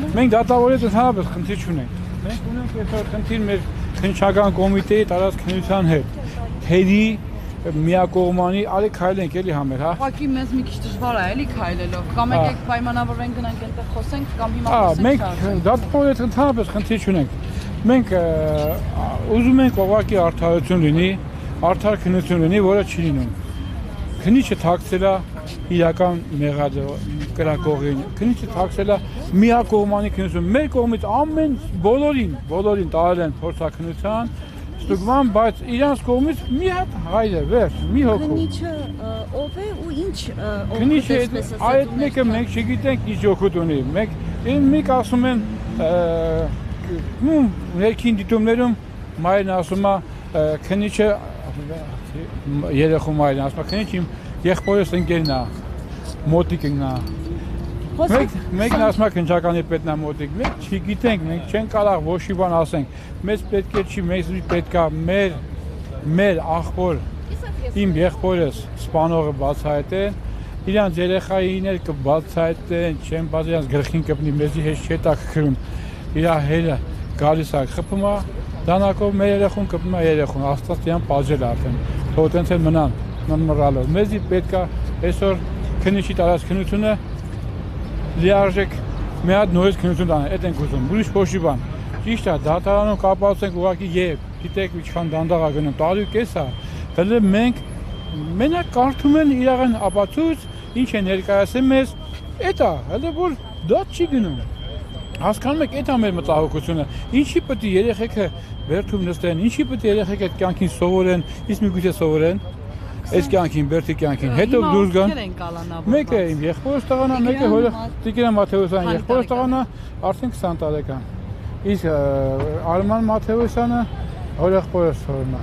Մենք դատավորից ընդհանրապես խնդիր չունենք։ Մենք ունենք այսօր խնդիր մեր քննչական կոմիտեի տարածքնության հետ։ Թերի միակողմանի արի քայլենք էլի համեր, հա։ Ուղղակի մեզ մի քիչ դժվար է էլի քայլելով։ Կամ եկեք պայմանավորենք գնանք այնտեղ խոսենք, կամ հիմա խոսենք։ Մենք դատավորից ընդհանրապես խնդիր չունենք։ Մենք ուզում ենք ուղղակի արդարություն լինի, արդար քննություն լինի, որը չի լինում։ Քննիչը թաքցել է իրական մեղադը կրակողին, քննիչը թաքցել է միակողմանի քննություն։ Մեր կողմից ամեն բոլորին տարել են փորձաքննության, ստուգման, բայց իրանց կողմից մի հատ հայր է, վերջ, մի հոգու։ Քննիչը ով է ու ինչ քննիչը այդ մեկը մենք չգիտենք ինչ օգուտ ունի։ Մենք ասում են ներքին դիտումներում մայրն ասում է քննիչը երեխու մայրն ասում է քննիչ իմ եղբորս ընկերն է, մոտիկն է։ Մեկն ասում է քննչականի պետն է մոտիկ, մենք չգիտենք, մենք չենք կարող ոչ մի բան ասենք։ Մեզ պետք է չի, մեզ պետք է մեր աղբոր իմ եղբորս սպանողը բացահայտեն, իրանց երեխայիներ կբացահայտեն, չեն բաց իրանց գլխին կպնի, մեզի հետ չէ տակրում։ Իր հերը գալիս է խփում է, դանակով մեր երեխուն կպնում է երեխուն, Աստված իրան պաժել արդեն, թող տենց էլ մնան մռալով։ Մեզի պետք է այսօր քննիչի տարածքնությունը լիարժեք մի հատ նորից քննություն տանեն, այդ ենք ուզում, ուրիշ ոչ մի բան։ Ճիշտ է, դատարանում կապացենք ուղղակի եւ գիտեք ինչքան դանդաղ է գնում, տարի ու կես է, հələ մենք մենակ կարդում են իրական ապացույց, ինչ է ներկայացել մեզ, այդ է, հələ որ դա չի գնում։ Հասկանում եք, այդ է մեր մտահոգությունը, ինչի պետք է երեխեքը վերթում նստեն, ինչի պետք է երեխեքը այդ կյանքին սովորեն, իսկ միգուցե սովորեն, այս կյանքին, բերդի կյանքին, հետո դուրս գան։ Մեկը իմ եղբորս տղան է, մեկը հորը Տիգրան Մաթեոսյանը, եղբորս տղան է արդեն 20 տարեկան։ Իսկ Արման Մաթեոսյանը հոր եղբորս թորն է։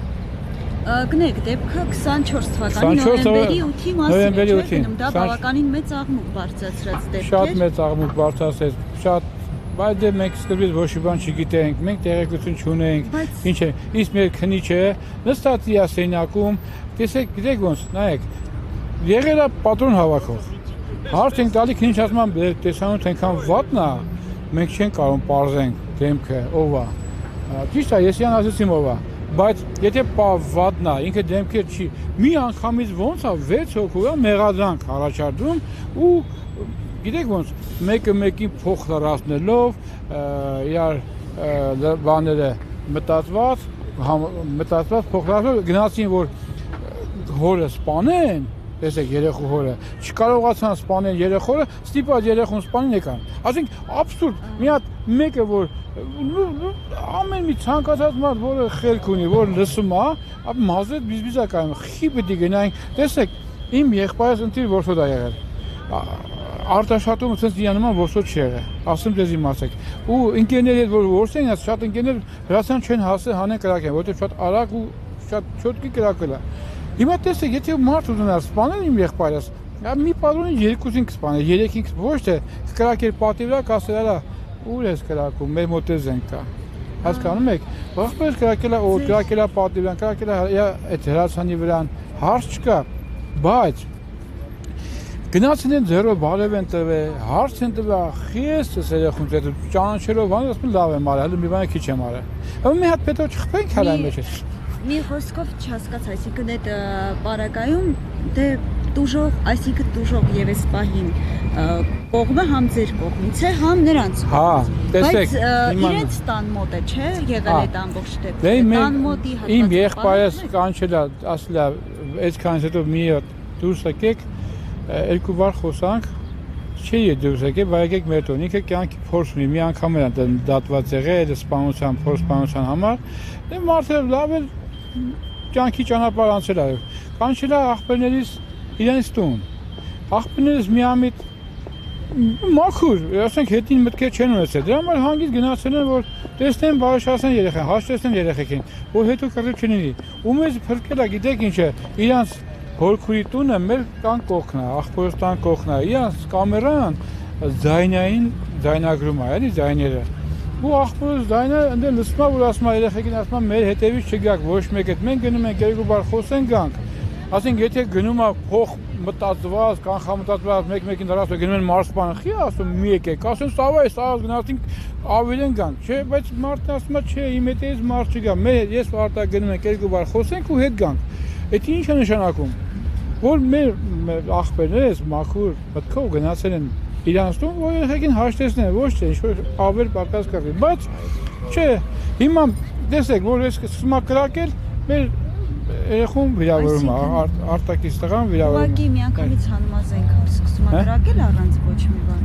Գնեք, դեպքը 24 թվականի նոյեմբերի 8-ի մասին է, չէ՞, դա բավականին մեծ աղմուկ բարձրացրած դեպք էր։ Շատ մեծ աղմուկ բարձրացրեց, շատ, բայց դե մենք սկզբից ոչ մի բան չգիտենք, մենք տեղեկություն չունենք, ինչ է, իսկ մեր քննիչը նստած է սենյակում, տեսեք, գիտեք ոնց, նայեք, եղել է պատրոն հավաքող, հարց ենք տալի քննիչ ասում է տեսանոց այնքան վատն է, մենք չենք կարող պարզենք դեմքը ով է, ճիշտ է, ես իրան ասեցիմ ով է, բայց եթե վատն է, ինքը դեմքը չի, մի անգամից ոնց է 6 հոգու է մեղադրանք առաջադրում ու գիտեք ոնց, մեկը մեկին փող լրացնելով, իրար բաները մտածված փող լրացնելով, գնացին, որ հորը սպանեն, տեսեք երեխու հորը, չկարողացան սպանեն երեխորը, ստիպած երեխուն սպանին եկան։ Ասենք աբսուրդ, մի հատ մեկը, որ ամեն մի ցանկացած մարդ, որը խելք ունի, որ լսում է, մազետ բիզբիզա կայում, խի պետք է գնային, տեսեք, իմ եղբայրս ընտիր որսոտ է եղել։ Արտաշատումը ցենց իրան նման որսոտ չի եղել, ասում դեզ իմացեք։ Ու ընկերների հետ որ որսեն, շատ ընկերներ հրացան չեն հասել հանեն կրակեն, որտեղ շատ արագ ու շատ չոտկի կրակել է։ Հիմա տեսեք, եթե մարդ ուզենար սպանել իմ եղբայրս, մի պատրոնին 2-ին կսպանել, 3-ին ոչ թե կրակեր պատի վրա, կասել է ուր ես կրակում, մեր մոտ է զենք կա։ Հասկանում եք, ողբերս կրակել է օդ, կրակել է պատի վրան, կրակել է այդ հրացանի վրան, հարց չկա, բայց գնացին են ձերով բարև են տվել, հարց են տվել, խիես երեխուն ձեր ճանաչելով բան, ասում լավ եմ արել, հələ մի բանը քիչ եմ արել։ Բայց մի հատ պետք է չխփենք հələ մեջ։ Մի խոսքով չհասկաց, այսինքն այդ պարագայում դե տուժող, այսինքն տուժող եւ այս պահին կողմը համ ձեր կողմից է, համ նրանց կողմից։ Հա, տեսեք, բայց իրենց տան մոտ է, չէ՞, եղել այդ ամբողջ դեպքը։ Տան մոտի հատվածը։ Իմ եղբայրս կանչել է, ասել է, այսքանից հետո մի դուրս եկեք, երկու բար խոսանք, չի դուրս եկեք, բայց եկեք մեր տուն, ինքը կյանքի փորձ ունի, մի անգամ էլ դատված եղել, սպանության, փորձ համար, դե մարդը լավ էլ կյանքի ճանապարհ անցել է, կանչել է աղբերներից իրենց տուն, աղբերներից միամիտ մաքուր, ասենք հետին մտքեր չեն ունեցել, դրա համար հանգիստ գնացել են, որ տեսնեն բարեշտացնեն երեխան, հաշտեցնեն երեխեքին, որ հետո կռիվ չլինի, ու մեզ փրկել է, գիտեք ինչ է, իրանց հորքուրի տունը մեր տան կողքն է, աղբորս տան կողքն է, իրանց կամերան ձայնային ձայնագրում է, էլի ձայները, ու աղբորս ձայնը ընդ լսում է, որ ասում է երեխեքին, ասում է մեր հետևից չգաք, ոչ մեկ հետ, մենք գնում ենք երկու բար խոսենք գանք, ասենք եթե գնում է փող մտածված, կանխամտածված մեկ-մեկին դրած գնում են մարսպանը, խի ասում մի եկեք, ասեն սավայ, սա գնացինք ավելին գանք, չէ, բայց մարդն ասում է, չէ, իմ հետևից մարդ չգա, ես արտակ գնում ենք երկու բար խոսենք ու հետ գանք։ Դա ինչ է նշանակում, որ մեր աղբերներս մաքուր մտքով գնացել են իրանց տուն, որ երեխեքին հաշտեցնեն, ոչ թե ինչ-որ ավել պակաս կռվի, բայց չէ, հիմա տեսեք, որ ես սկսում եմ կրակել, մեր երեխուն վիրավորում է, արտակից տղան վիրավորում է։ Ուղղակի միանգամից հանմազենք սկսում է կրակել առանց ոչ մի բան։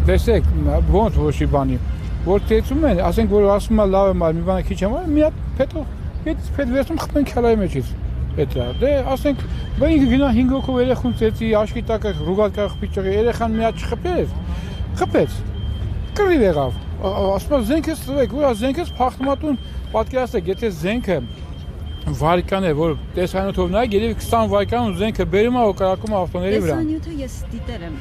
Տեսեք, ոնց ոչ մի բանի, որ տեցում են, ասենք, որ ասում է լավ եմ, մի բանը քիչ եմ, մի հատ փետով, հետ վերցում խփեն քյալայի մեջից։ Դե ասենք, բա ինքը գնա 5 հոգով երեխուն ծեցի, աշկի տակը ռուգատկա խփի ճղի, երեխան մի հատ չխփեց, կռիվ եղավ, ասում է զենքս տվեք, որ զենքս փախտմատուն պատկերացրեք, եթե զենքը վարկան է, որ տեսանյութով նայեք, երևի 20 վարկան ու զենքը բերում է ու կրակում է ավտոների վրա։ Տեսանյութը ես դիտել եմ,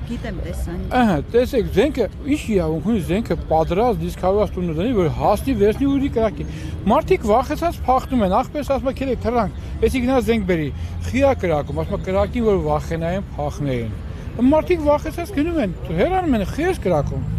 գիտեմ տեսանյութը։ Ահա, տեսեք, զենքը ինչ իրավունք ունի զենքը պատրաստ դիսկավորած տունը դնի, որ հասնի վերցնի ու կրակի։ Մարդիկ վախեցած փախնում են, ախպես ասում եք, ելեք թռանք, էսի գնա զենք բերի։ Խիա կրակում, ասում կրակին, որ վախենային փախներին։ Մարդիկ վախեցած գնում են, հեռանում են, խիես կրակում։